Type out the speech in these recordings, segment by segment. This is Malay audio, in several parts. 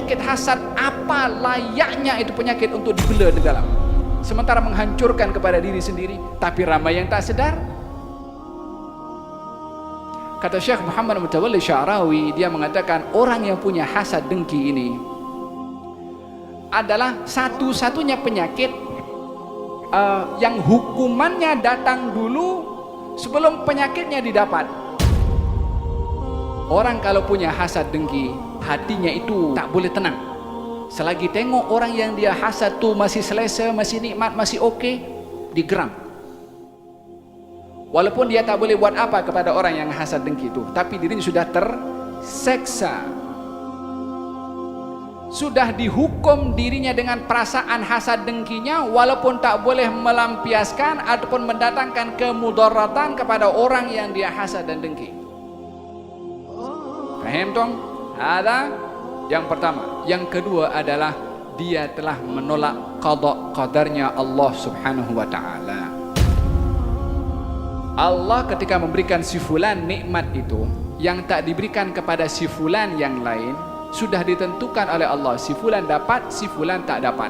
penyakit hasad, apa layaknya itu penyakit untuk dibela di dalam, sementara menghancurkan kepada diri sendiri, tapi ramai yang tak sedar. Kata Syekh Muhammad Mutawalli Sya'rawi, dia mengatakan orang yang punya hasad dengki ini adalah satu-satunya penyakit yang hukumannya datang dulu sebelum penyakitnya didapat. Orang kalau punya hasad dengki, hatinya itu tak boleh tenang. Selagi tengok orang yang dia hasad tu masih selesa, masih nikmat, masih okey, digeram. Walaupun dia tak boleh buat apa kepada orang yang hasad dengki itu, tapi dirinya sudah terseksa, sudah dihukum dirinya dengan perasaan hasad dengkinya, walaupun tak boleh melampiaskan ataupun mendatangkan kemudaratan kepada orang yang dia hasad dan dengki. Faham tong? Ada yang pertama. Yang kedua adalah dia telah menolak qada qadarnya Allah Subhanahu wa taala. Allah ketika memberikan si fulan nikmat itu yang tak diberikan kepada si fulan yang lain, sudah ditentukan oleh Allah, si fulan dapat, si fulan tak dapat.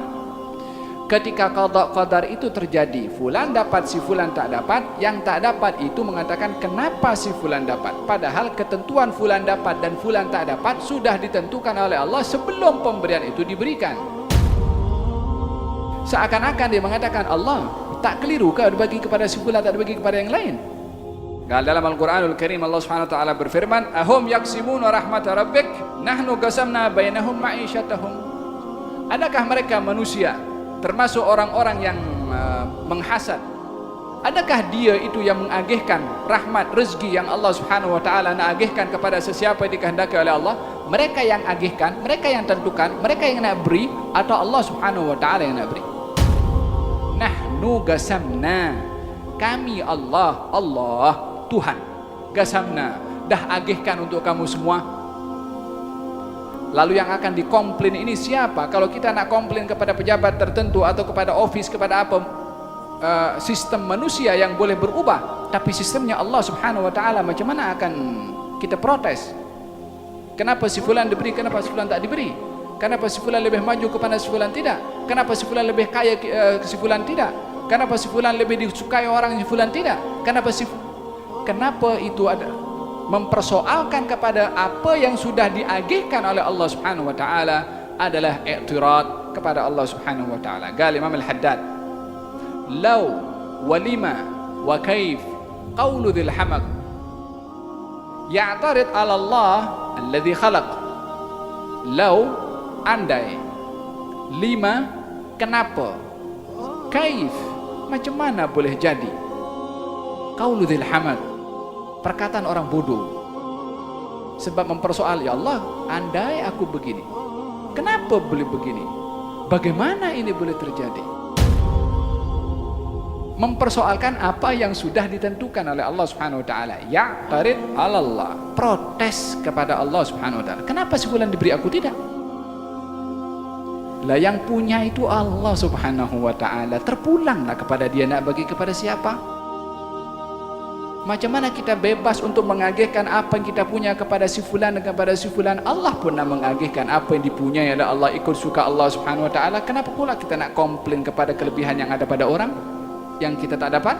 Ketika qada qadar itu terjadi, fulan dapat, si fulan tak dapat, yang tak dapat itu mengatakan kenapa si fulan dapat, padahal ketentuan fulan dapat dan fulan tak dapat sudah ditentukan oleh Allah sebelum pemberian itu diberikan. Seakan-akan dia mengatakan Allah tak keliru ke dibagi kepada si fulan, tak dibagi kepada yang lain. Dalam Al-Quranul Karim Allah Subhanahu wa taala berfirman, ahum yaksimuna rahmat rabbik nahnu qasamna bainahum ma'isyatahum. Adakah mereka manusia termasuk orang-orang yang menghasad, adakah dia itu yang mengagihkan rahmat rezeki yang Allah Subhanahu wa taala nak agihkan kepada sesiapa yang dikehendaki oleh Allah? Mereka yang agihkan, mereka yang tentukan, mereka yang nak beri, atau Allah Subhanahu wa taala yang nak beri? Nahnu gasamna, kami Allah Tuhan, gasamna, dah agihkan untuk kamu semua. Lalu yang akan dikomplain ini siapa? Kalau kita nak komplain kepada pejabat tertentu atau kepada office, kepada apa, sistem manusia yang boleh berubah, tapi sistemnya Allah Subhanahu wa taala, macam mana akan kita protes? Kenapa si fulan diberi, kenapa si fulan tak diberi? Kenapa si fulan lebih maju kepada si fulan tidak? Kenapa si fulan lebih kaya si fulan tidak? Kenapa si fulan lebih disukai orang, si fulan tidak? Kenapa itu ada mempersoalkan kepada apa yang sudah diagihkan oleh Allah Subhanahu wa taala adalah i'tirad kepada Allah Subhanahu wa taala. Qala Imam Al-Haddad, law walima wa kaif qawlu dhil hamaq ya'tarid 'ala Allah alladhi khalaq. Law, andai, lima, kenapa, kaif, macam mana boleh jadi, qaulu dzil hamad, perkataan orang bodoh. Sebab mempersoal, ya Allah, andai aku begini, kenapa boleh begini, bagaimana ini boleh terjadi? Mempersoalkan apa yang sudah ditentukan oleh Allah Subhanahu wa taala. Ya'tarid 'ala Allah, protes kepada Allah Subhanahu wa taala. Kenapa si fulan diberi, aku tidak? Lah yang punya itu Allah Subhanahu wa taala, terpulanglah kepada dia nak bagi kepada siapa. Macam mana kita bebas untuk mengagihkan apa yang kita punya kepada si fulan dan kepada si fulan? Allah pun nak mengagihkan apa yang dipunyai oleh Allah, ikut suka Allah Subhanahu wa taala. Kenapa pula kita nak komplain kepada kelebihan yang ada pada orang yang kita tak dapat?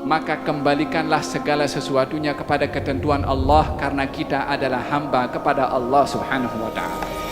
Maka kembalikanlah segala sesuatunya kepada ketentuan Allah, karena kita adalah hamba kepada Allah Subhanahu wa taala.